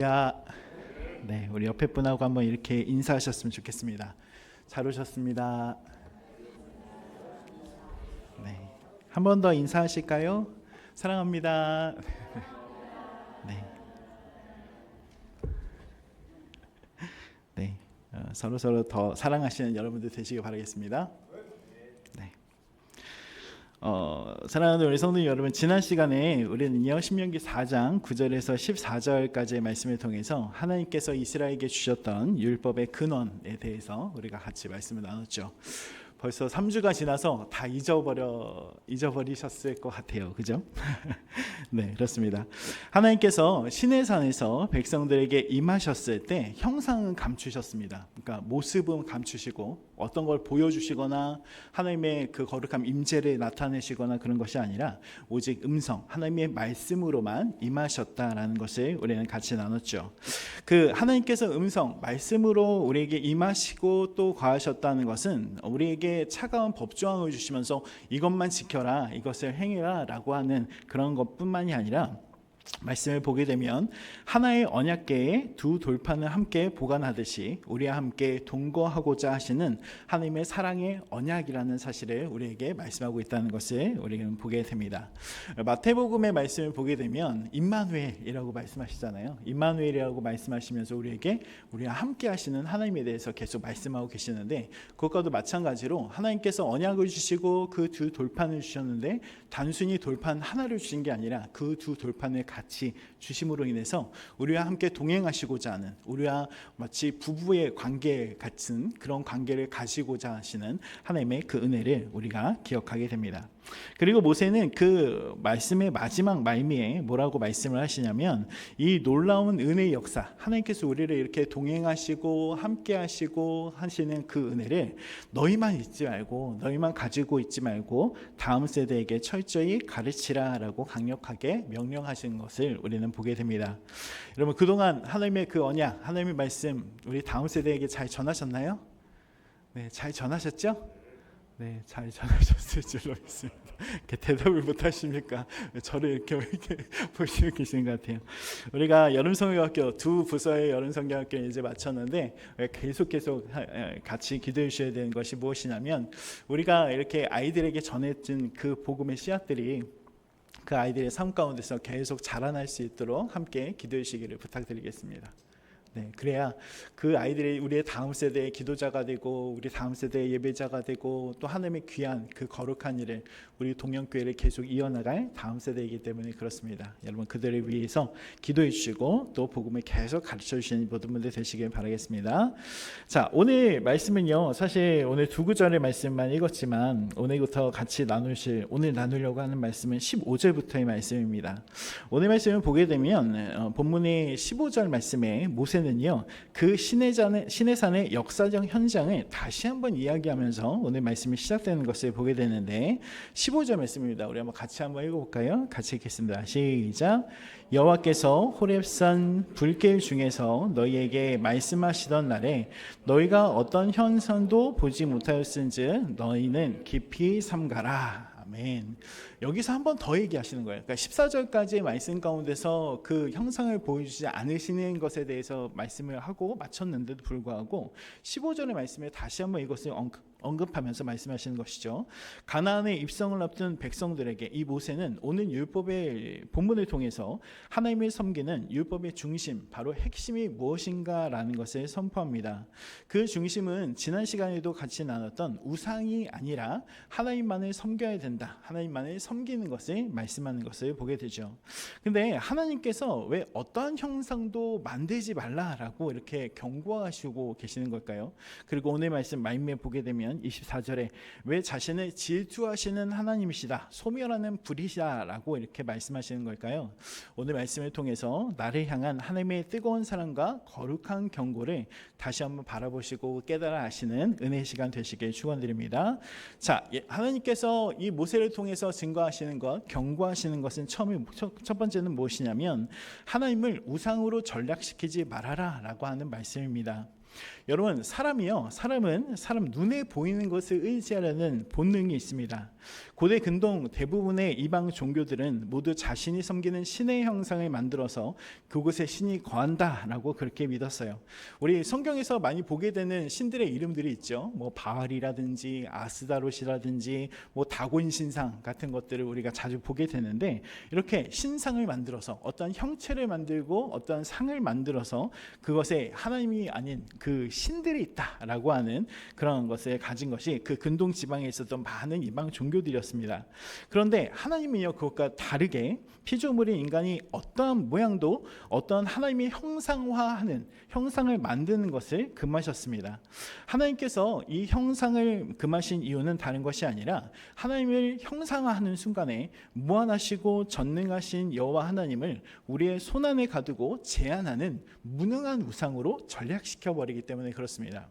야, 네, 우리 옆에 분하고 한번 이렇게 인사하셨으면 좋겠습니다. 잘 오셨습니다. 네, 한 번 더 인사하실까요? 사랑합니다. 네, 네, 서로 더 사랑하시는 여러분들 되시길 바라겠습니다. 네. 사랑하는 우리 성도 여러분, 지난 시간에 우리는요 신명기 4장 9절에서 14절까지의 말씀을 통해서 하나님께서 이스라엘에게 주셨던 율법의 근원에 대해서 우리가 같이 말씀을 나눴죠. 벌써 3주가 지나서 다 잊어버리셨을 것 같아요. 그죠? 네, 그렇습니다. 하나님께서 시내산에서 백성들에게 임하셨을 때 형상은 감추셨습니다. 그러니까 모습은 감추시고 어떤 걸 보여주시거나 하나님의 그 거룩한 임재를 나타내시거나 그런 것이 아니라 오직 음성, 하나님의 말씀으로만 임하셨다라는 것을 우리는 같이 나눴죠. 그 하나님께서 음성, 말씀으로 우리에게 임하시고 또 거하셨다는 것은 우리에게 차가운 법조항을 주시면서 이것만 지켜라, 이것을 행해라 라고 하는 그런 것뿐만이 아니라 말씀을 보게 되면 하나의 언약궤에 두 돌판을 함께 보관하듯이 우리와 함께 동거하고자 하시는 하나님의 사랑의 언약이라는 사실을 우리에게 말씀하고 있다는 것을 우리는 보게 됩니다. 마태복음의 말씀을 보게 되면 임마누엘이라고 말씀하시잖아요. 임마누엘이라고 말씀하시면서 우리와 함께 하시는 하나님에 대해서 계속 말씀하고 계시는데, 그것과도 마찬가지로 하나님께서 언약을 주시고 그 두 돌판을 주셨는데 단순히 돌판 하나를 주신 게 아니라 그 두 돌판을 같이 주심으로 인해서 우리와 함께 동행하시고자 하는, 우리와 마치 부부의 관계 같은 그런 관계를 가지고자 하시는 하나님의 그 은혜를 우리가 기억하게 됩니다. 그리고 모세는 그 말씀의 마지막 말미에 뭐라고 말씀을 하시냐면, 이 놀라운 은혜의 역사, 하나님께서 우리를 이렇게 동행하시고 함께 하시고 하시는 그 은혜를 너희만 잊지 말고, 너희만 가지고 있지 말고 다음 세대에게 철저히 가르치라 라고 강력하게 명령하신 것을 우리는 보게 됩니다. 여러분, 그동안 하나님의 그 언약, 하나님의 말씀 우리 다음 세대에게 잘 전하셨나요? 네, 잘 전하셨죠? 네, 잘 전하셨을 줄로 믿습니다. 이렇게 대답을 못 하십니까? 저를 이렇게 보시고 계신 것 같아요. 우리가 여름성경학교 두 부서의 여름성경학교를 이제 마쳤는데 계속 같이 기도해 주셔야 되는 것이 무엇이냐면, 우리가 이렇게 아이들에게 전해준 그 복음의 씨앗들이 그 아이들의 삶 가운데서 계속 자라날 수 있도록 함께 기도해 주시기를 부탁드리겠습니다. 네, 그래야 그 아이들이 우리의 다음 세대의 기도자가 되고 우리 다음 세대의 예배자가 되고 또 하나님의 귀한 그 거룩한 일을, 우리 동영교회를 계속 이어나갈 다음 세대이기 때문에 그렇습니다. 여러분, 그들을 위해서 기도해 주시고 또 복음을 계속 가르쳐 주시는 모든 분들 되시길 바라겠습니다. 자, 오늘 말씀은요, 사실 오늘 두 구절의 말씀만 읽었지만 오늘부터 같이 오늘 나누려고 하는 말씀은 15절부터의 말씀입니다. 오늘 말씀을 보게 되면 본문의 15절 말씀에 모세는요 그 시내산의 역사적 현장을 다시 한번 이야기하면서 오늘 말씀이 시작되는 것을 보게 되는데, 15절 말씀입니다. 우리 한번 같이 한번 읽어볼까요? 같이 읽겠습니다. 시작. 여호와께서 호렙산 불길 중에서 너희에게 말씀하시던 날에 너희가 어떤 현상도 보지 못하였은즉 너희는 깊이 삼가라. 아멘. 여기서 한 번 더 얘기하시는 거예요. 그러니까 14절까지의 말씀 가운데서 그 형상을 보여주지 않으시는 것에 대해서 말씀을 하고 마쳤는데도 불구하고 15절의 말씀에 다시 한번 이것을 언급하면서 말씀하시는 것이죠. 가나안에 입성을 앞둔 백성들에게 이 모세는 오늘 율법의 본문을 통해서 하나님을 섬기는 율법의 중심, 바로 핵심이 무엇인가라는 것을 선포합니다. 그 중심은 지난 시간에도 같이 나눴던 우상이 아니라 하나님만을 섬겨야 된다, 하나님만을 섬기는 것을 말씀하는 것을 보게 되죠. 근데 하나님께서 왜 어떠한 형상도 만들지 말라라고 이렇게 경고하시고 계시는 걸까요? 그리고 오늘 말씀 말미에 보게 되면 24절에 왜 자신을 질투하시는 하나님이시다, 소멸하는 불이시다 라고 이렇게 말씀하시는 걸까요? 오늘 말씀을 통해서 나를 향한 하나님의 뜨거운 사랑과 거룩한 경고를 다시 한번 바라보시고 깨달아 아시는 은혜의 시간 되시길 축원드립니다. 자, 하나님께서 이 모세를 통해서 증거하시는 것, 경고하시는 것은 첫 번째는 무엇이냐면 하나님을 우상으로 전락시키지 말아라 라고 하는 말씀입니다. 여러분, 사람은 사람 눈에 보이는 것을 의지하려는 본능이 있습니다. 고대 근동 대부분의 이방 종교들은 모두 자신이 섬기는 신의 형상을 만들어서 그곳에 신이 거한다라고 그렇게 믿었어요. 우리 성경에서 많이 보게 되는 신들의 이름들이 있죠. 뭐 바알이라든지 아스다롯이라든지 뭐 다곤 신상 같은 것들을 우리가 자주 보게 되는데, 이렇게 신상을 만들어서 어떤 형체를 만들고 어떤 상을 만들어서 그것에 하나님이 아닌 그 신들이 있다라고 하는 그런 것을 가진 것이 그 근동 지방에 있었던 많은 이방 종교들이었습니다. 그런데 하나님이요, 그것과 다르게 피조물인 인간이 어떠한 모양도 어떤 하나님의 형상화하는, 형상을 만드는 것을 금하셨습니다. 하나님께서 이 형상을 금하신 이유는 다른 것이 아니라 하나님을 형상화하는 순간에 무한하시고 전능하신 여호와 하나님을 우리의 손안에 가두고 제한하는 무능한 우상으로 전략시켜 버리기 때문에 그렇습니다.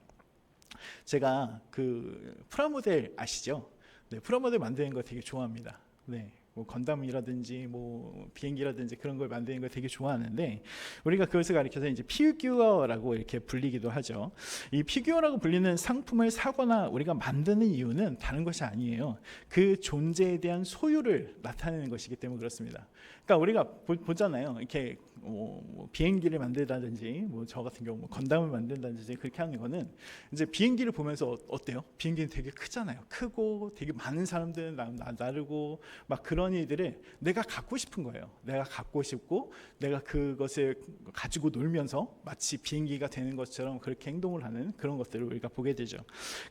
제가 그 프라모델 아시죠? 네, 프라모델 만드는 거 되게 좋아합니다. 네. 뭐 건담이라든지 뭐 비행기라든지 그런 걸 만드는 걸 되게 좋아하는데, 우리가 그것을 가리켜서 이제 피규어라고 이렇게 불리기도 하죠. 이 피규어라고 불리는 상품을 사거나 우리가 만드는 이유는 다른 것이 아니에요. 그 존재에 대한 소유를 나타내는 것이기 때문에 그렇습니다. 그러니까 우리가 보잖아요. 이렇게 뭐 비행기를 만들다든지 뭐 저 같은 경우 뭐 건담을 만든다든지 그렇게 하는 거는 이제 비행기를 보면서 어때요? 비행기는 되게 크잖아요. 크고 되게 많은 사람들 나르고 막 그런 일들을 내가 갖고 싶은 거예요. 내가 갖고 싶고 내가 그것을 가지고 놀면서 마치 비행기가 되는 것처럼 그렇게 행동을 하는 그런 것들을 우리가 보게 되죠.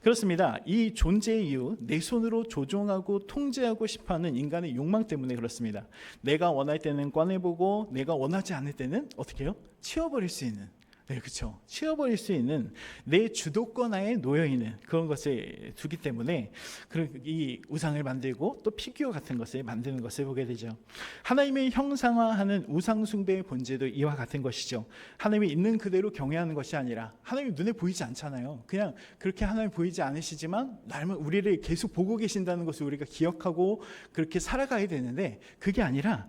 그렇습니다. 이 존재의 이유, 내 손으로 조종하고 통제하고 싶어하는 인간의 욕망 때문에 그렇습니다. 내가 원할 때는 꺼내보고 내가 원하지 않을 때는 어떻게 해요? 치워버릴 수 있는, 네, 그렇죠. 치워버릴 수 있는 내 주도권 하에 놓여 있는 그런 것을 두기 때문에 이 우상을 만들고 또 피규어 같은 것을 만드는 것을 보게 되죠. 하나님의 형상화하는 우상 숭배의 본질도 이와 같은 것이죠. 하나님이 있는 그대로 경외하는 것이 아니라, 하나님이 눈에 보이지 않잖아요. 그냥 그렇게 하나님 보이지 않으시지만 우리를 계속 보고 계신다는 것을 우리가 기억하고 그렇게 살아가야 되는데, 그게 아니라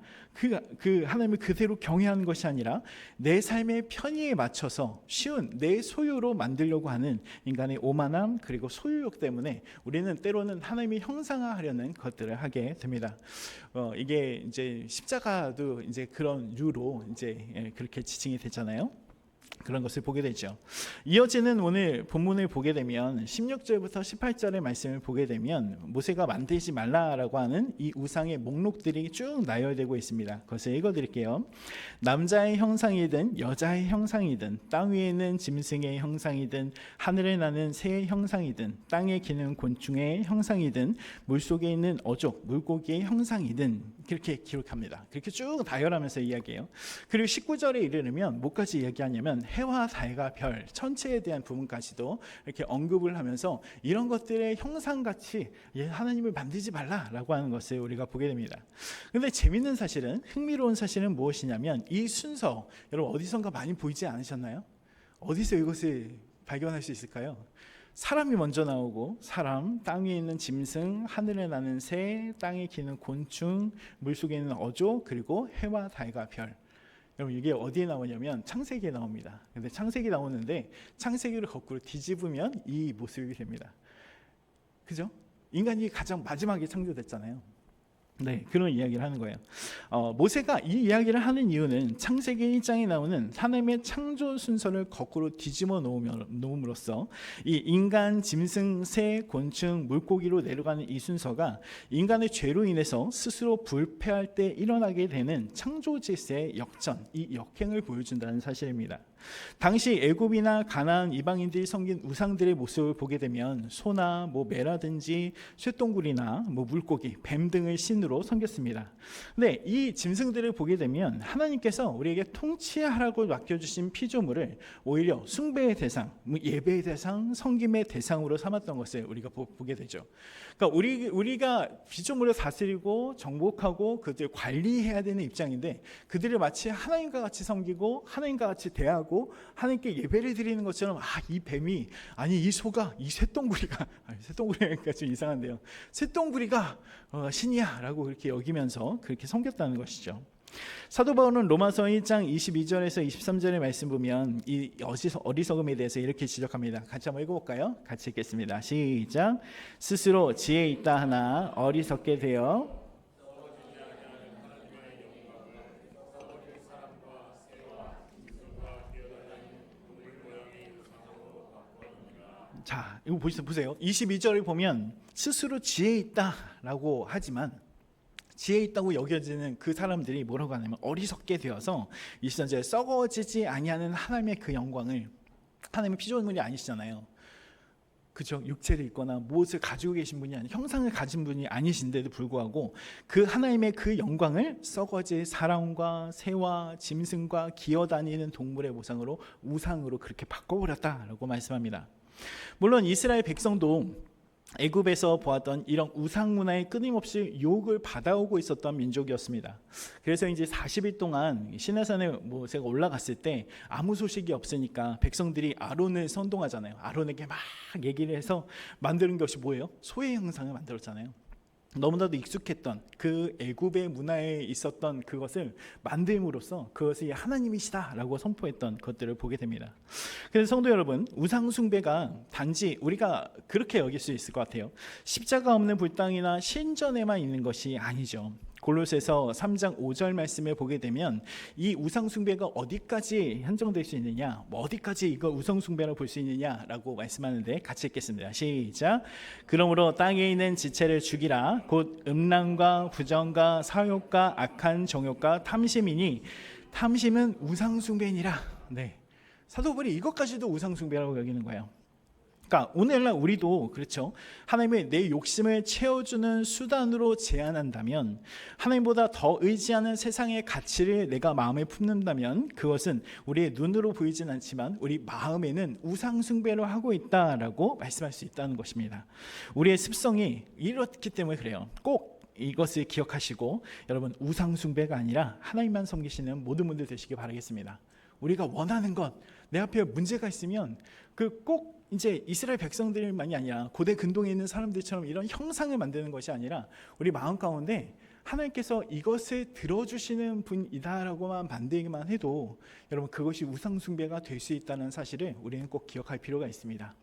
그 하나님을 그대로 경외하는 것이 아니라 내 삶의 편의에 맞춰서 쉬운 내 소유로 만들려고 하는 인간의 오만함 그리고 소유욕 때문에 우리는 때로는 하나님이 형상화하려는 것들을 하게 됩니다. 이게 이제 십자가도 이제 그런 유로 이제 그렇게 지칭이 됐잖아요. 그런 것을 보게 되죠. 이어지는 오늘 본문을 보게 되면 16절부터 18절의 말씀을 보게 되면 모세가 만들지 말라라고 하는 이 우상의 목록들이 쭉 나열되고 있습니다. 그것을 읽어드릴게요. 남자의 형상이든 여자의 형상이든 땅 위에 있는 짐승의 형상이든 하늘에 나는 새의 형상이든 땅에 기는 곤충의 형상이든 물속에 있는 어족 물고기의 형상이든 그렇게 기록합니다. 그렇게 쭉 나열하면서 이야기해요. 그리고 19절에 이르면 뭐까지 이야기하냐면 해와 달과 별 천체에 대한 부분까지도 이렇게 언급을 하면서 이런 것들의 형상같이 하나님을 만들지 말라라고 하는 것을 우리가 보게 됩니다. 그런데 재밌는 사실은, 흥미로운 사실은 무엇이냐면 이 순서 여러분 어디선가 많이 보이지 않으셨나요? 어디서 이것을 발견할 수 있을까요? 사람이 먼저 나오고, 사람, 땅 위에 있는 짐승, 하늘에 나는 새, 땅에 기는 곤충, 물속에 있는 어족, 그리고 해와 달과 별. 여러분 이게 어디에 나오냐면 창세기에 나옵니다. 근데 창세기 나오는데 창세기를 거꾸로 뒤집으면 이 모습이 됩니다. 그죠? 인간이 가장 마지막에 창조됐잖아요. 네, 그런 이야기를 하는 거예요. 모세가 이 이야기를 하는 이유는 창세기 1장에 나오는 하나님의 창조 순서를 거꾸로 뒤집어 놓음으로써 이 인간, 짐승, 새, 곤충, 물고기로 내려가는 이 순서가 인간의 죄로 인해서 스스로 불패할 때 일어나게 되는 창조 질서의 역전, 이 역행을 보여준다는 사실입니다. 당시 애굽이나 가나안 이방인들이 섬긴 우상들의 모습을 보게 되면 소나 뭐 매라든지 쇠똥굴이나 뭐 물고기, 뱀 등을 신으로 섬겼습니다. 근데 이 짐승들을 보게 되면 하나님께서 우리에게 통치하라고 맡겨주신 피조물을 오히려 숭배의 대상, 예배의 대상, 섬김의 대상으로 삼았던 것을 우리가 보게 되죠. 그러니까 우리가 피조물을 다스리고 정복하고 그들을 관리해야 되는 입장인데, 그들을 마치 하나님과 같이 섬기고 하나님과 같이 대하고 하나님께 예배를 드리는 것처럼, 이 뱀이, 아니 이 소가, 이 쇠똥구리가, 쇠똥구리가 좀 이상한데요, 쇠똥구리가 신이야 라고 그렇게 여기면서 그렇게 섬겼다는 것이죠. 사도 바울은 로마서 1장 22절에서 23절의 말씀 보면 이 어리석음에 대해서 이렇게 지적합니다. 같이 한번 읽어볼까요? 같이 읽겠습니다. 시작. 스스로 지혜 있다 하나 어리석게 되어 자, 이거 보세요. 22절을 보면 스스로 지혜 있다라고 하지만 지혜 있다고 여겨지는 그 사람들이 뭐라고 하냐면 어리석게 되어서 23절에 썩어지지 아니하는 하나님의 그 영광을, 하나님의 피조물이 아니시잖아요. 그죠? 육체를 입거나 무엇을 가지고 계신 분이 아니, 형상을 가진 분이 아니신데도 불구하고 그 하나님의 그 영광을 썩어질 사람과 새와 짐승과 기어다니는 동물의 모상으로 우상으로 그렇게 바꿔버렸다라고 말씀합니다. 물론 이스라엘 백성도 애굽에서 보았던 이런 우상 문화에 끊임없이 유혹을 받아오고 있었던 민족이었습니다. 그래서 이제 40일 동안 시내산에 모세가 올라갔을 때 아무 소식이 없으니까 백성들이 아론을 선동하잖아요. 아론에게 막 얘기를 해서 만드는 것이 뭐예요? 소의 형상을 만들었잖아요. 너무나도 익숙했던 그 애굽의 문화에 있었던 그것을 만듦으로써 그것이 하나님이시다라고 선포했던 것들을 보게 됩니다. 그래서 성도 여러분, 우상 숭배가 단지 우리가 그렇게 여길 수 있을 것 같아요. 십자가 없는 불당이나 신전에만 있는 것이 아니죠. 골로새서 3장 5절 말씀을 보게 되면 이 우상 숭배가 어디까지 한정될 수 있느냐, 어디까지 이거 우상 숭배로 볼 수 있느냐라고 말씀하는데 같이 읽겠습니다. 시작. 그러므로 땅에 있는 지체를 죽이라. 곧 음란과 부정과 사욕과 악한 정욕과 탐심이니 탐심은 우상 숭배니라. 네, 사도 바울이 이것까지도 우상 숭배라고 여기는 거예요. 그러니까 오늘날 우리도 그렇죠. 하나님의 내 욕심을 채워주는 수단으로 제한한다면, 하나님보다 더 의지하는 세상의 가치를 내가 마음에 품는다면 그것은 우리의 눈으로 보이진 않지만 우리 마음에는 우상 숭배를 하고 있다라고 말씀할 수 있다는 것입니다. 우리의 습성이 이렇기 때문에 그래요. 꼭 이것을 기억하시고 여러분, 우상 숭배가 아니라 하나님만 섬기시는 모든 분들 되시길 바라겠습니다. 우리가 원하는 것, 내 앞에 문제가 있으면 꼭 이제 이스라엘 백성들만이 아니라 고대 근동에 있는 사람들처럼 이런 형상을 만드는 것이 아니라 우리 마음 가운데 하나님께서 이것을 들어주시는 분이다라고만 만들기만 해도 여러분, 그것이 우상 숭배가 될 수 있다는 사실을 우리는 꼭 기억할 필요가 있습니다.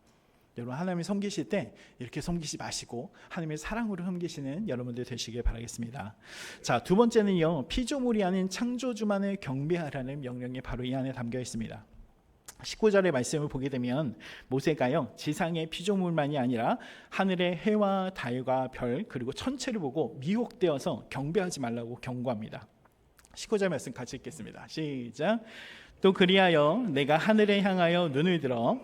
여러분, 하나님을 섬기실 때 이렇게 섬기지 마시고 하나님의 사랑으로 섬기시는 여러분들 되시길 바라겠습니다. 자, 두 번째는요, 피조물이 아닌 창조주만을 경배하라는 명령이 바로 이 안에 담겨 있습니다. 19절의 말씀을 보게 되면 모세가요, 지상의 피조물만이 아니라 하늘의 해와 달과 별 그리고 천체를 보고 미혹되어서 경배하지 말라고 경고합니다. 19절 말씀 같이 읽겠습니다. 시작. 또 그리하여 내가 하늘에 향하여 눈을 들어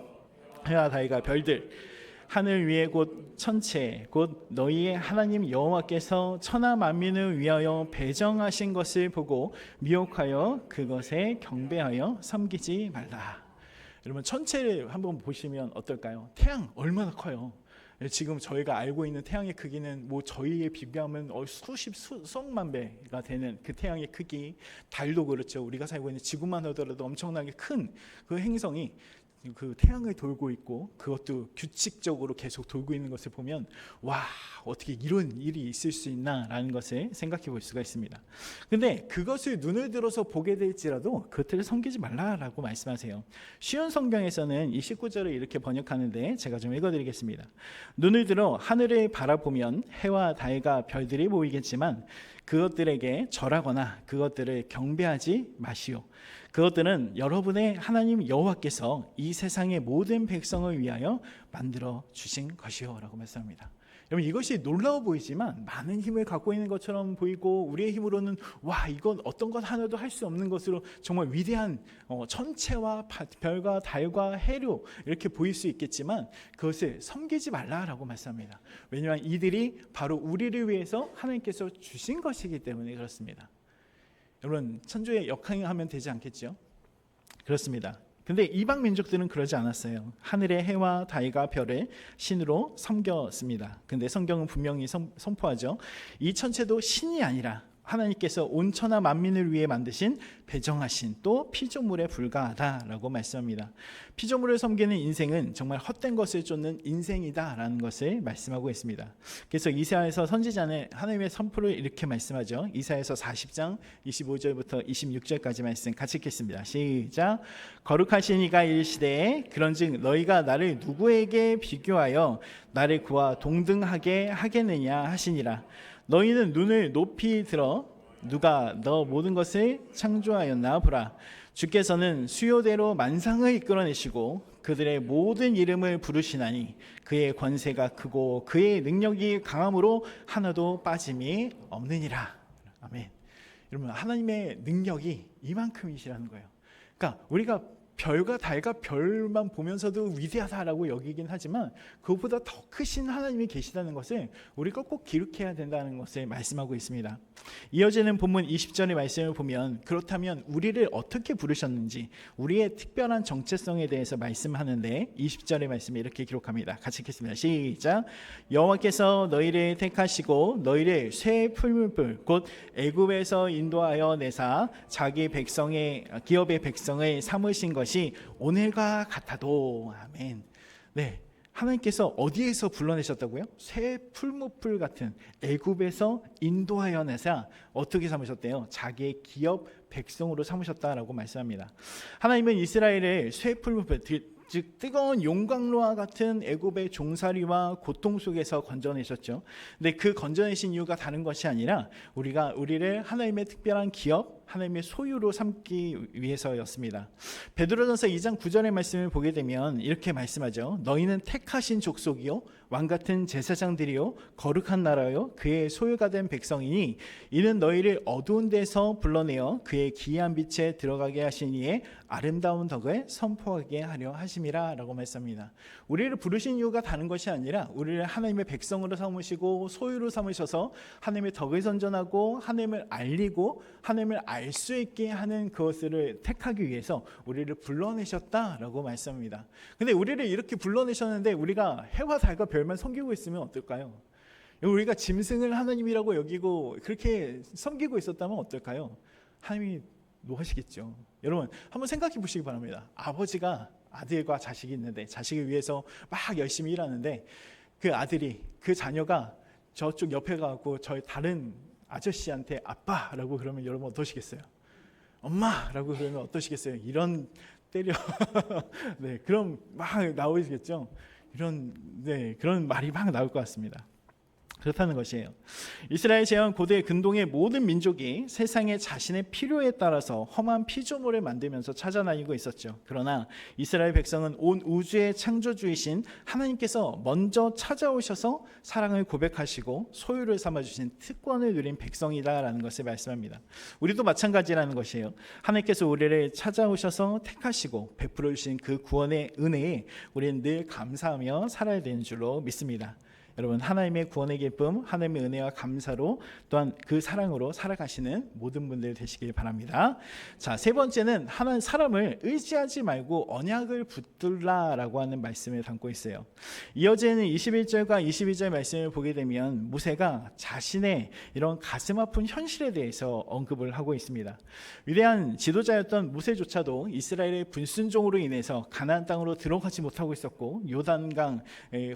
해와 달과 별들, 하늘 위에 곧 천체, 곧 너희의 하나님 여호와께서 천하 만민을 위하여 배정하신 것을 보고 미혹하여 그것에 경배하여 섬기지 말라. 여러분, 천체를 한번 보시면 어떨까요? 태양 얼마나 커요? 지금 저희가 알고 있는 태양의 크기는 뭐 저희에 비교하면 수억만 배가 되는 그 태양의 크기. 달도 그렇죠. 우리가 살고 있는 지구만 하더라도 엄청나게 큰 그 행성이 그 태양을 돌고 있고 그것도 규칙적으로 계속 돌고 있는 것을 보면, 와, 어떻게 이런 일이 있을 수 있나라는 것을 생각해 볼 수가 있습니다. 근데 그것을 눈을 들어서 보게 될지라도 그것들을 섬기지 말라라고 말씀하세요. 쉬운 성경에서는 이 19절을 이렇게 번역하는데 제가 좀 읽어드리겠습니다. 눈을 들어 하늘을 바라보면 해와 달과 별들이 보이겠지만 그것들에게 절하거나 그것들을 경배하지 마시오. 그것들은 여러분의 하나님 여호와께서 이 세상의 모든 백성을 위하여 만들어 주신 것이요 라고 말씀합니다. 여러분, 이것이 놀라워 보이지만 많은 힘을 갖고 있는 것처럼 보이고 우리의 힘으로는 와, 이건 어떤 것 하나도 할 수 없는 것으로 정말 위대한 천체와 별과 달과 해로 이렇게 보일 수 있겠지만 그것을 섬기지 말라라고 말씀합니다. 왜냐하면 이들이 바로 우리를 위해서 하나님께서 주신 것이기 때문에 그렇습니다. 여러분, 천주에 역행하면 되지 않겠죠? 그렇습니다. 근데 이방 민족들은 그러지 않았어요. 하늘의 해와 달과 별을 신으로 섬겼습니다. 근데 성경은 분명히 선포하죠. 이 천체도 신이 아니라 하나님께서 온 천하 만민을 위해 만드신 배정하신 또 피조물에 불과하다라고 말씀합니다. 피조물을 섬기는 인생은 정말 헛된 것을 쫓는 인생이다라는 것을 말씀하고 있습니다. 그래서 이사야에서 선지자는 하나님의 선포를 이렇게 말씀하죠. 이사야에서 40장 25절부터 26절까지 말씀 같이 읽겠습니다. 시작. 거룩하신 이가 이르시되 그런즉 너희가 나를 누구에게 비교하여 나를 그와 동등하게 하겠느냐 하시니라. 너희는 눈을 높이 들어 누가 너 모든 것을 창조하였나 보라. 주께서는 수요대로 만상을 이끌어내시고 그들의 모든 이름을 부르시나니 그의 권세가 크고 그의 능력이 강함으로 하나도 빠짐이 없느니라. 아멘. 여러분, 하나님의 능력이 이만큼이시라는 거예요. 그러니까 우리가 별과 달과 별만 보면서도 위대하다라고 여기긴 하지만 그것보다 더 크신 하나님이 계시다는 것을 우리가 꼭 기록해야 된다는 것을 말씀하고 있습니다. 이어지는 본문 20절의 말씀을 보면 그렇다면 우리를 어떻게 부르셨는지 우리의 특별한 정체성에 대해서 말씀하는데 20절의 말씀이 이렇게 기록합니다. 같이 읽겠습니다. 시작. 여호와께서 너희를 택하시고 너희를 새 풀무불 곧 애굽에서 인도하여 내사 자기 백성의 기업의 백성을 삼으신 것이 오늘과 같아도. 아멘. 네, 하나님께서 어디에서 불러내셨다고요? 새 풀무불 같은 애굽에서 인도하여 내사 어떻게 삼으셨대요? 자기의 기업 백성으로 삼으셨다라고 말씀합니다. 하나님은 이스라엘을 새 풀무불, 즉 뜨거운 용광로와 같은 애굽의 종살이와 고통 속에서 건져내셨죠. 근데 그 건져내신 이유가 다른 것이 아니라 우리를 하나님의 특별한 기업, 하나님의 소유로 삼기 위해서였습니다. 베드로전서 2장 9절의 말씀을 보게 되면 이렇게 말씀하죠. 너희는 택하신 족속이요 왕같은 제사장들이요 거룩한 나라요 그의 소유가 된 백성이니 이는 너희를 어두운 데서 불러내어 그의 기이한 빛에 들어가게 하신 이의 아름다운 덕을 선포하게 하려 하심이라 라고 말씀합니다. 우리를 부르신 이유가 다른 것이 아니라 우리를 하나님의 백성으로 삼으시고 소유로 삼으셔서 하나님의 덕을 선전하고 하나님을 알리고 하나님을 알 수 있게 하는 그것을 택하기 위해서 우리를 불러내셨다라고 말씀합니다. 근데 우리를 이렇게 불러내셨는데 우리가 해와 달과 별만 섬기고 있으면 어떨까요? 우리가 짐승을 하나님이라고 여기고 그렇게 섬기고 있었다면 어떨까요? 하나님이 노하시겠죠. 여러분 한번 생각해 보시기 바랍니다. 아버지가 아들과 자식이 있는데 자식을 위해서 막 열심히 일하는데 그 아들이 그 자녀가 저쪽 옆에 가고 저희 다른 아저씨한테 아빠라고 그러면 여러분 어떠시겠어요? 엄마라고 그러면 어떠시겠어요? 이런 때려 네, 그럼 막 나오시겠죠. 그런 말이 막 나올 것 같습니다. 그렇다는 것이에요. 이스라엘 제왕 고대 근동의 모든 민족이 세상에 자신의 필요에 따라서 험한 피조물을 만들면서 찾아다니고 있었죠. 그러나 이스라엘 백성은 온 우주의 창조주이신 하나님께서 먼저 찾아오셔서 사랑을 고백하시고 소유를 삼아주신 특권을 누린 백성이다라는 것을 말씀합니다. 우리도 마찬가지라는 것이에요. 하나님께서 우리를 찾아오셔서 택하시고 베풀어 주신 그 구원의 은혜에 우리는 늘 감사하며 살아야 되는 줄로 믿습니다. 여러분 하나님의 구원의 기쁨, 하나님의 은혜와 감사로 또한 그 사랑으로 살아가시는 모든 분들 되시길 바랍니다. 자, 세 번째는 하나님 사람을 의지하지 말고 언약을 붙들라라고 하는 말씀을 담고 있어요. 이어지는 21절과 22절 말씀을 보게 되면 모세가 자신의 이런 가슴 아픈 현실에 대해서 언급을 하고 있습니다. 위대한 지도자였던 모세조차도 이스라엘의 불순종으로 인해서 가나안 땅으로 들어가지 못하고 있었고 요단강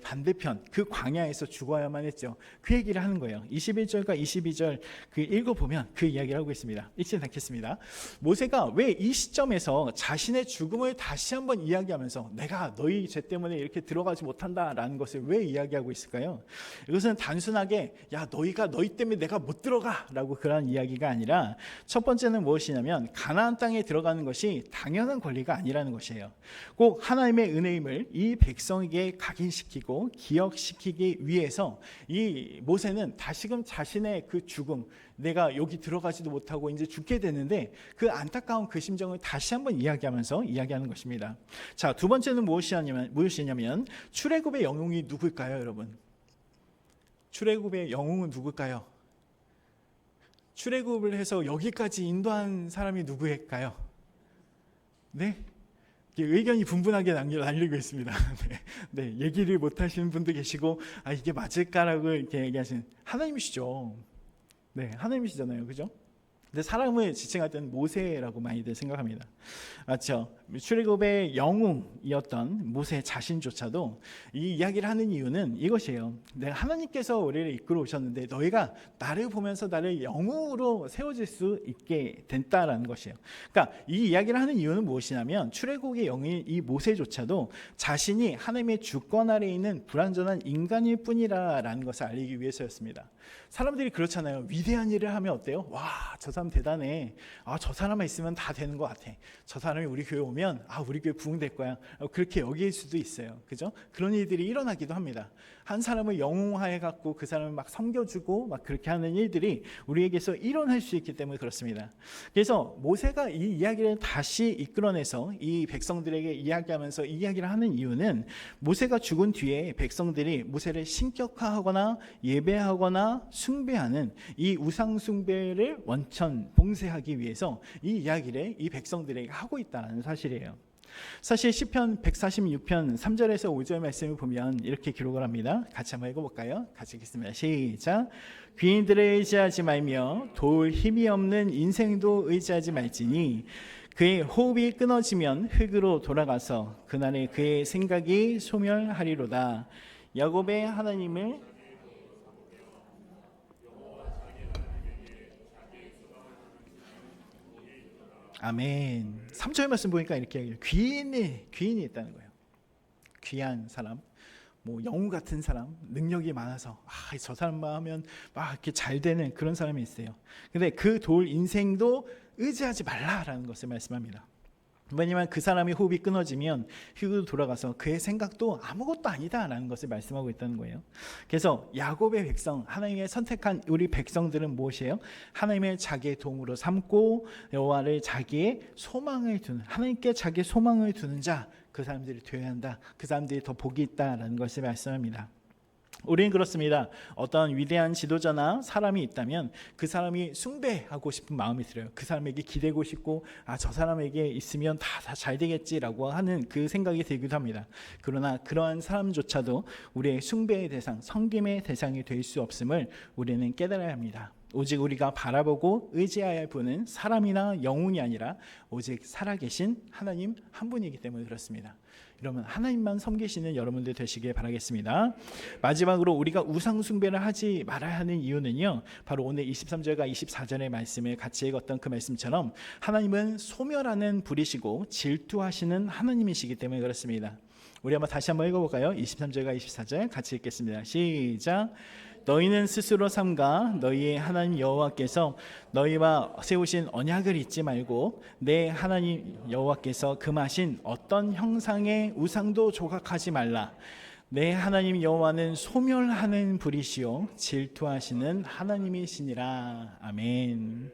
반대편 그 광야 에서 죽어야만 했죠. 그 얘기를 하는 거예요. 21절과 22절 그 읽어보면 그 이야기를 하고 있습니다. 읽지 않겠습니다. 모세가 왜 이 시점에서 자신의 죽음을 다시 한번 이야기하면서 내가 너희 죄 때문에 이렇게 들어가지 못한다라는 것을 왜 이야기하고 있을까요? 이것은 단순하게 야 너희가 너희 때문에 내가 못 들어가라고 그런 이야기가 아니라 첫 번째는 무엇이냐면 가나안 땅에 들어가는 것이 당연한 권리가 아니라는 것이에요. 꼭 하나님의 은혜임을 이 백성에게 각인시키고 기억시키기 위해서 이 모세는 다시금 자신의 그 죽음, 내가 여기 들어가지도 못하고 이제 죽게 되는데 그 안타까운 그 심정을 다시 한번 이야기하는 것입니다. 자, 두 번째는 무엇이냐면 출애굽의 영웅이 누굴까요, 여러분? 출애굽의 영웅은 누굴까요? 출애굽을 해서 여기까지 인도한 사람이 누구일까요? 네? 의견이 분분하게 날리고 있습니다. 네, 얘기를 못 하시는 분도 계시고 이게 맞을까라고 이렇게 얘기하시는 하나님이시죠. 네, 하나님이시잖아요, 그죠? 근데 사람을 지칭할 때는 모세라고 많이들 생각합니다. 맞죠? 출애굽의 영웅이었던 모세 자신조차도 이 이야기를 하는 이유는 이것이에요. 네, 하나님께서 우리를 이끌어 오셨는데 너희가 나를 보면서 나를 영웅으로 세워질 수 있게 됐다라는 것이에요. 그러니까 이 이야기를 하는 이유는 무엇이냐면 출애굽의 영웅인 이 모세조차도 자신이 하나님의 주권 아래에 있는 불완전한 인간일 뿐이라는 것을 알리기 위해서였습니다. 사람들이 그렇잖아요. 위대한 일을 하면 어때요? 와, 저 사람 대단해. 저 사람만 있으면 다 되는 것 같아. 저 사람이 우리 교회 오면 우리 교회 부흥될 거야. 그렇게 여길 수도 있어요. 그죠? 그런 일들이 일어나기도 합니다. 한 사람을 영웅화해 갖고 그 사람을 막 섬겨주고 막 그렇게 하는 일들이 우리에게서 일어날 수 있기 때문에 그렇습니다. 그래서 모세가 이 이야기를 다시 이끌어내서 이 백성들에게 이야기하면서 이 이야기를 하는 이유는 모세가 죽은 뒤에 백성들이 모세를 신격화하거나 예배하거나 숭배하는 이 우상 숭배를 원천 봉쇄하기 위해서 이 이야기를 이 백성들에게 하고 있다는 사실이에요. 사실 시편 146편 3절에서 5절 말씀을 보면 이렇게 기록을 합니다. 같이 한번 읽어볼까요? 같이 읽겠습니다. 시작. 귀인들을 의지하지 말며 돌 힘이 없는 인생도 의지하지 말지니 그의 호흡이 끊어지면 흙으로 돌아가서 그날에 그의 생각이 소멸하리로다. 야곱의 하나님을 아멘. 3절 말씀 보니까 이렇게 귀인이 있다는 거예요. 귀한 사람, 뭐 영웅 같은 사람, 능력이 많아서 저 사람만 하면 막 이렇게 잘 되는 그런 사람이 있어요. 근데 그 돌 인생도 의지하지 말라라는 것을 말씀합니다. 왜냐하면 그 사람이 호흡이 끊어지면 흙으로 돌아가서 그의 생각도 아무것도 아니다라는 것을 말씀하고 있다는 거예요. 그래서 야곱의 백성, 하나님의 선택한 우리 백성들은 무엇이에요? 하나님의 자기의 도움으로 삼고 여호와를 자기의 소망을 두는, 하나님께 자기의 소망을 두는 자, 그 사람들이 되어야 한다. 그 사람들이 더 복이 있다라는 것을 말씀합니다. 우리는 그렇습니다. 어떤 위대한 지도자나 사람이 있다면 그 사람이 숭배하고 싶은 마음이 들어요. 그 사람에게 기대고 싶고 저 사람에게 있으면 다 잘 되겠지라고 하는 그 생각이 들기도 합니다. 그러나 그러한 사람조차도 우리의 숭배의 대상, 섬김의 대상이 될 수 없음을 우리는 깨달아야 합니다. 오직 우리가 바라보고 의지해야 할 분은 사람이나 영웅이 아니라 오직 살아계신 하나님 한 분이기 때문에 그렇습니다. 여러분, 하나님만 섬기시는 여러분들 되시길 바라겠습니다. 마지막으로 우리가 우상 숭배를 하지 말아야 하는 이유는요, 바로 오늘 23절과 24절의 말씀을 같이 읽었던 그 말씀처럼 하나님은 소멸하는 분이시고 질투하시는 하나님이시기 때문에 그렇습니다. 우리 한번 다시 한번 읽어볼까요? 23절과 24절 같이 읽겠습니다. 시작. 너희는 스스로 삼가 너희의 하나님 여호와께서 너희와 세우신 언약을 잊지 말고 내 하나님 여호와께서 금하신 어떤 형상의 우상도 조각하지 말라. 내 하나님 여호와는 소멸하는 분이시요 질투하시는 하나님이시니라. 아멘.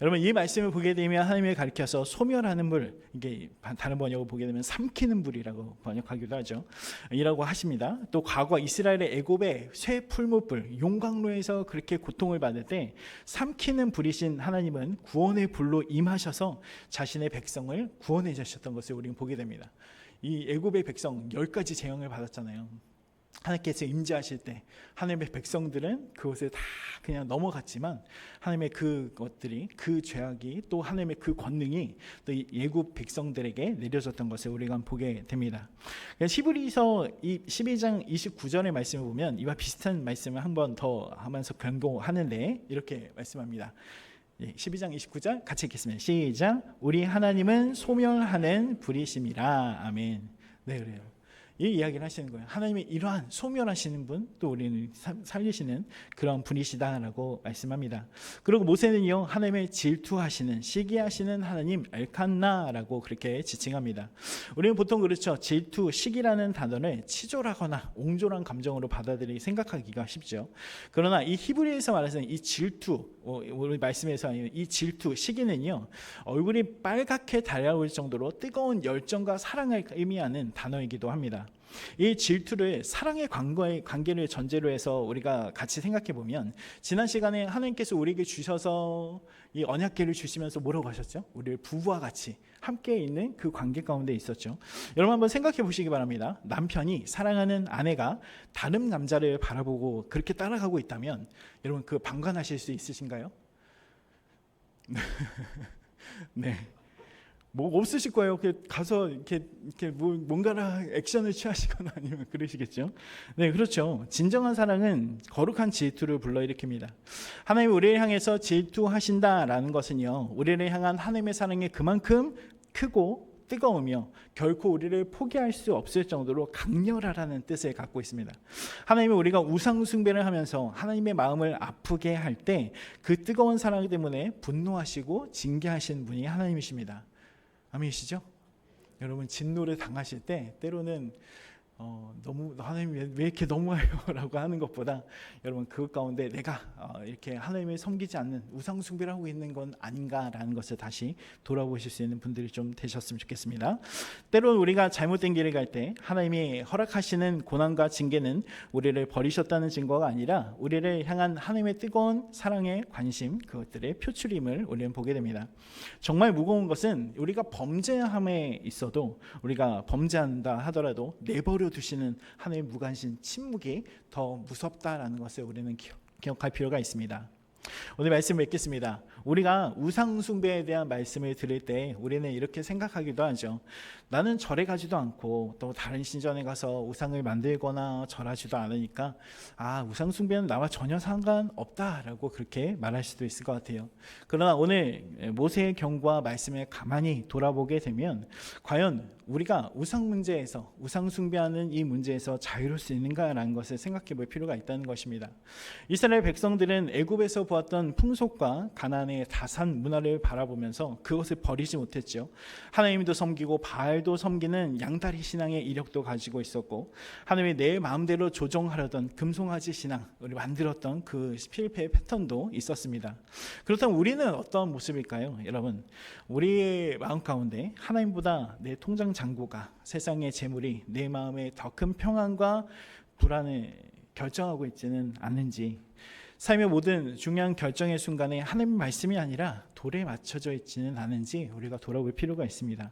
여러분, 이 말씀을 보게 되면 하나님을 가리켜서 소멸하는 불, 이게 다른 번역을 보게 되면 삼키는 불이라고 번역하기도 하죠. 이라고 하십니다. 또 과거 이스라엘의 애굽의 쇠 풀무불, 용광로에서 그렇게 고통을 받을 때 삼키는 불이신 하나님은 구원의 불로 임하셔서 자신의 백성을 구원해 주셨던 것을 우리는 보게 됩니다. 이 애굽의 백성 10가지 재앙을 받았잖아요. 하나님께서 임재하실 때 하나님의 백성들은 그것을 다 그냥 넘어갔지만 하나님의 그것들이, 그 죄악이, 또 하나님의 그 권능이 또 이 애굽 백성들에게 내려졌던 것을 우리가 보게 됩니다. 히브리서 12장 29절의 말씀을 보면 이와 비슷한 말씀을 한 번 더 하면서 경고하는데 이렇게 말씀합니다. 12장 29절 같이 읽겠습니다. 시작. 우리 하나님은 소멸하는 분이심이라. 아멘. 네, 그래요. 이 이야기를 하시는 거예요. 하나님의 이러한 소멸하시는 분, 또 우리는 살리시는 그런 분이시다라고 말씀합니다. 그리고 모세는요, 하나님의 질투하시는, 시기하시는 하나님 엘칸나라고 그렇게 지칭합니다. 우리는 보통 그렇죠. 질투, 시기라는 단어를 치졸하거나 옹졸한 감정으로 받아들이기, 생각하기가 쉽죠. 그러나 이 히브리에서 말하는 이 질투, 우리 말씀에서 이 질투, 시기는요, 얼굴이 빨갛게 달아올 정도로 뜨거운 열정과 사랑을 의미하는 단어이기도 합니다. 것입니다. 이 질투를 사랑의 관계를 전제로 해서 우리가 같이 생각해 보면, 지난 시간에 하나님께서 우리에게 주셔서 이 언약궤를 주시면서 뭐라고 하셨죠? 우리를 부부와 같이 함께 있는 그 관계 가운데 있었죠. 여러분 한번 생각해 보시기 바랍니다. 남편이, 사랑하는 아내가 다른 남자를 바라보고 그렇게 따라가고 있다면 여러분 그 방관하실 수 있으신가요? 네. 뭐 없으실 거예요. 가서 이렇게 뭔가를 액션을 취하시거나 아니면 그러시겠죠. 네, 그렇죠. 진정한 사랑은 거룩한 질투를 불러일으킵니다. 하나님이 우리를 향해서 질투하신다라는 것은요, 우리를 향한 하나님의 사랑이 그만큼 크고 뜨거우며 결코 우리를 포기할 수 없을 정도로 강렬하라는 뜻을 갖고 있습니다. 하나님이 우리가 우상 숭배를 하면서 하나님의 마음을 아프게 할 때 그 뜨거운 사랑 때문에 분노하시고 징계하신 분이 하나님이십니다. 아멘이시죠? 여러분 진노를 당하실 때 때로는 너무 하나님 왜 이렇게 너무해요? 라고 하는 것보다 여러분 그것 가운데 내가 이렇게 하나님을 섬기지 않는 우상 숭배를 하고 있는 건 아닌가라는 것을 다시 돌아보실 수 있는 분들이 좀 되셨으면 좋겠습니다. 때로는 우리가 잘못된 길을 갈 때 하나님이 허락하시는 고난과 징계는 우리를 버리셨다는 증거가 아니라 우리를 향한 하나님의 뜨거운 사랑의 관심, 그것들의 표출임을 우리는 보게 됩니다. 정말 무거운 것은 우리가 범죄함에 있어도, 우리가 범죄한다 하더라도 내버려 두시는 하나님의 무관심, 침묵이 더 무섭다라는 것을 우리는 기억할 필요가 있습니다. 오늘 말씀 맺겠습니다. 우리가 우상 숭배에 대한 말씀을 들을 때 우리는 이렇게 생각하기도 하죠. 나는 절에 가지도 않고 또 다른 신전에 가서 우상을 만들거나 절하지도 않으니까 우상 숭배는 나와 전혀 상관없다라고 그렇게 말할 수도 있을 것 같아요. 그러나 오늘 모세의 경고와 말씀을 가만히 돌아보게 되면 과연 우리가 우상 문제에서, 우상 숭배하는 이 문제에서 자유로울 수 있는가라는 것을 생각해 볼 필요가 있다는 것입니다. 이스라엘 백성들은 애굽에서 보았던 풍속과 가나안의 다산 문화를 바라보면서 그것을 버리지 못했죠. 하나님도 섬기고 바알도 섬기는 양다리 신앙의 이력도 가지고 있었고, 하나님이 내 마음대로 조종하려던 금송아지 신앙, 우리 만들었던 그 실패의 패턴도 있었습니다. 그렇다면 우리는 어떤 모습일까요? 여러분, 우리의 마음 가운데 하나님보다 내 통장 잔고가, 세상의 재물이 내 마음에 더 큰 평안과 불안을 결정하고 있지는 않는지, 삶의 모든 중요한 결정의 순간에 하나님의 말씀이 아니라 돌에 맞춰져 있지는 않은지 우리가 돌아볼 필요가 있습니다.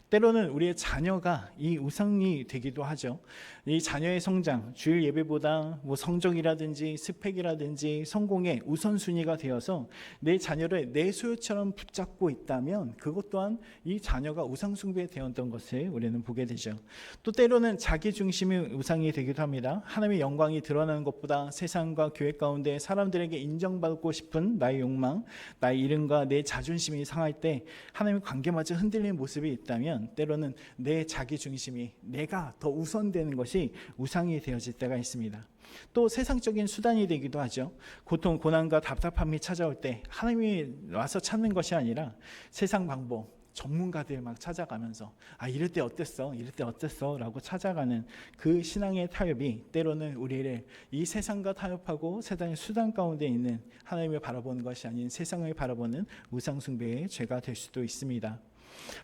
때로는 우리의 자녀가 이 우상이 되기도 하죠. 이 자녀의 성장, 주일 예배보다 성적이라든지 스펙이라든지 성공의 우선순위가 되어서 내 자녀를 내 소유처럼 붙잡고 있다면 그것 또한 이 자녀가 우상 숭배에 되었던 것을 우리는 보게 되죠. 또 때로는 자기 중심이 우상이 되기도 합니다. 하나님의 영광이 드러나는 것보다 세상과 교회 가운데 사람들에게 인정받고 싶은 나의 욕망, 나의 이름과 내 자존심이 상할 때 하나님의 관계마저 흔들리는 모습이 있다면 때로는 내 자기 중심이, 내가 더 우선되는 것이 우상이 되어질 때가 있습니다. 또 세상적인 수단이 되기도 하죠. 고통, 고난과 답답함이 찾아올 때 하나님이 와서 찾는 것이 아니라 세상 방법, 전문가들 막 찾아가면서 이럴 때 어땠어? 이럴 때 어땠어? 라고 찾아가는 그 신앙의 타협이 때로는 우리를 이 세상과 타협하고 세상의 수단 가운데 있는 하나님을 바라보는 것이 아닌 세상을 바라보는 우상숭배의 죄가 될 수도 있습니다.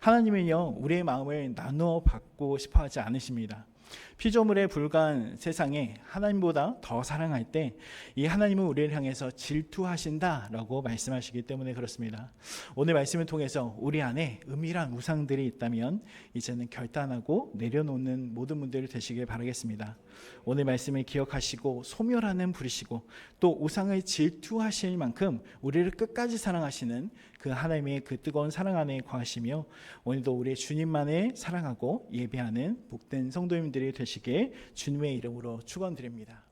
하나님은요, 우리의 마음을 나누어 받고 싶어 하지 않으십니다. 피조물에 불과한 세상에 하나님보다 더 사랑할 때 이 하나님은 우리를 향해서 질투하신다라고 말씀하시기 때문에 그렇습니다. 오늘 말씀을 통해서 우리 안에 은밀한 우상들이 있다면 이제는 결단하고 내려놓는 모든 분들이 되시길 바라겠습니다. 오늘 말씀을 기억하시고 소멸하는 부리시고 또 우상을 질투하실 만큼 우리를 끝까지 사랑하시는 그 하나님의 그 뜨거운 사랑 안에 거하시며 오늘도 우리의 주님만을 사랑하고 예배하는 복된 성도님들이 되시길 주님의 이름으로 축원드립니다.